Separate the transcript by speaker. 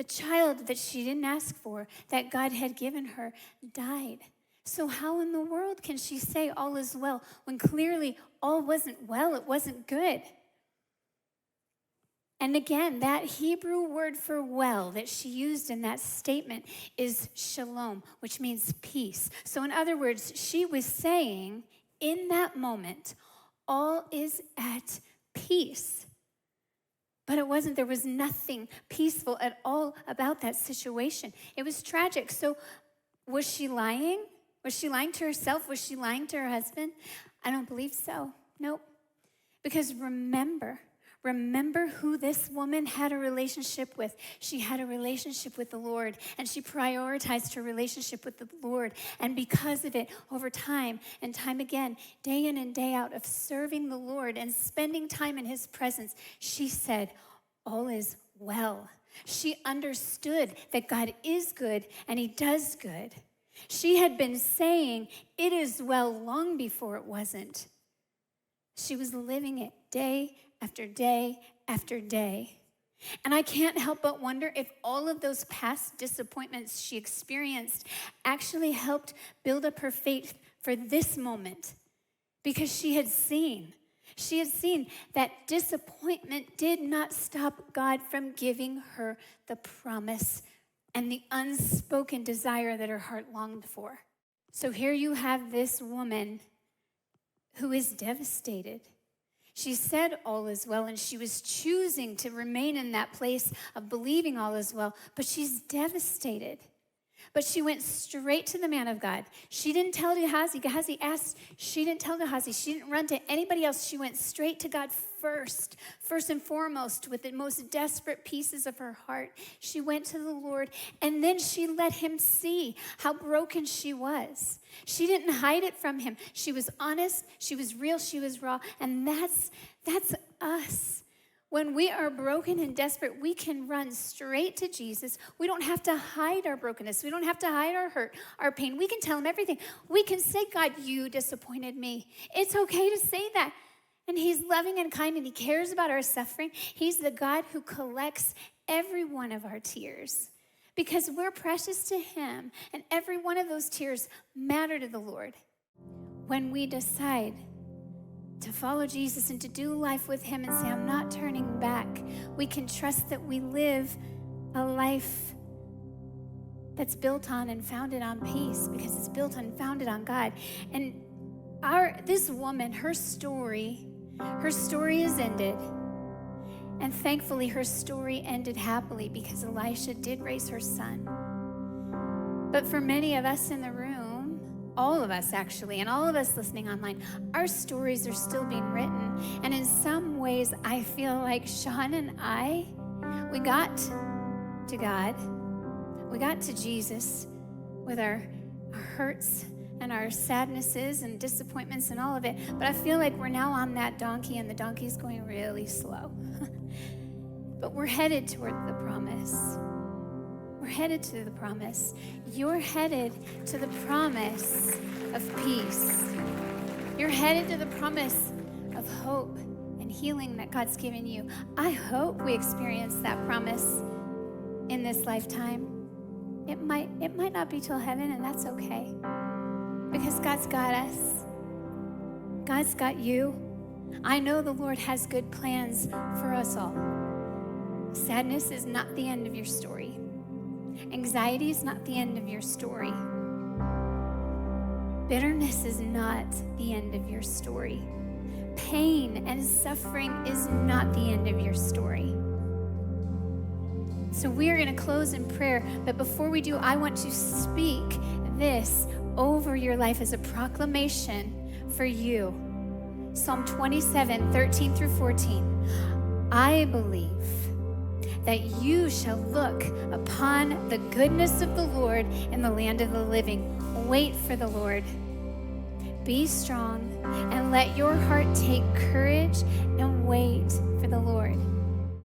Speaker 1: The child that she didn't ask for, that God had given her, died. So how in the world can she say all is well when clearly all wasn't well, it wasn't good? And again, that Hebrew word for well that she used in that statement is shalom, which means peace. So in other words, she was saying in that moment, all is at peace. But it wasn't. There was nothing peaceful at all about that situation. It was tragic. So was she lying? Was she lying to herself? Was she lying to her husband? I don't believe so. Nope. Because remember who this woman had a relationship with. She had a relationship with the Lord, and she prioritized her relationship with the Lord. And because of it, over time and time again, day in and day out of serving the Lord and spending time in his presence, she said, all is well. She understood that God is good and he does good. She had been saying, it is well, long before it wasn't. She was living it day after day after day. And I can't help but wonder if all of those past disappointments she experienced actually helped build up her faith for this moment. Because she had seen that disappointment did not stop God from giving her the promise and the unspoken desire that her heart longed for. So here you have this woman who is devastated. She said all is well, and she was choosing to remain in that place of believing all is well, but she's devastated. But she went straight to the man of God. She didn't tell Gehazi. Gehazi asked. She didn't tell Gehazi. She didn't run to anybody else. She went straight to God first and foremost, with the most desperate pieces of her heart. She went to the Lord, and then she let him see how broken she was. She didn't hide it from him. She was honest. She was real. She was raw. And that's us. When we are broken and desperate, we can run straight to Jesus. We don't have to hide our brokenness. We don't have to hide our hurt, our pain. We can tell him everything. We can say, God, you disappointed me. It's okay to say that. And he's loving and kind, and he cares about our suffering. He's the God who collects every one of our tears because we're precious to him, and every one of those tears matter to the Lord. When we decide to follow Jesus and to do life with him and say, I'm not turning back, we can trust that we live a life that's built on and founded on peace because it's built and founded on God. And this woman, her story is ended. And thankfully, her story ended happily because Elisha did raise her son. But for many of us in the room, all of us actually, and all of us listening online, our stories are still being written. And in some ways, I feel like Sean and I, we got to God. We got to Jesus with our hurts and our sadnesses and disappointments and all of it. But I feel like we're now on that donkey, and the donkey's going really slow. But we're headed toward the promise. We're headed to the promise. You're headed to the promise of peace. You're headed to the promise of hope and healing that God's given you. I hope we experience that promise in this lifetime. It might not be till heaven, and that's okay. Because God's got us. God's got you. I know the Lord has good plans for us all. Sadness is not the end of your story. Anxiety is not the end of your story. Bitterness is not the end of your story. Pain and suffering is not the end of your story. So we are going to close in prayer, but before we do, I want to speak this over your life as a proclamation for you. Psalm 27, 13 through 14. I believe that you shall look upon the goodness of the Lord in the land of the living. Wait for the Lord. Be strong and let your heart take courage and wait for the Lord.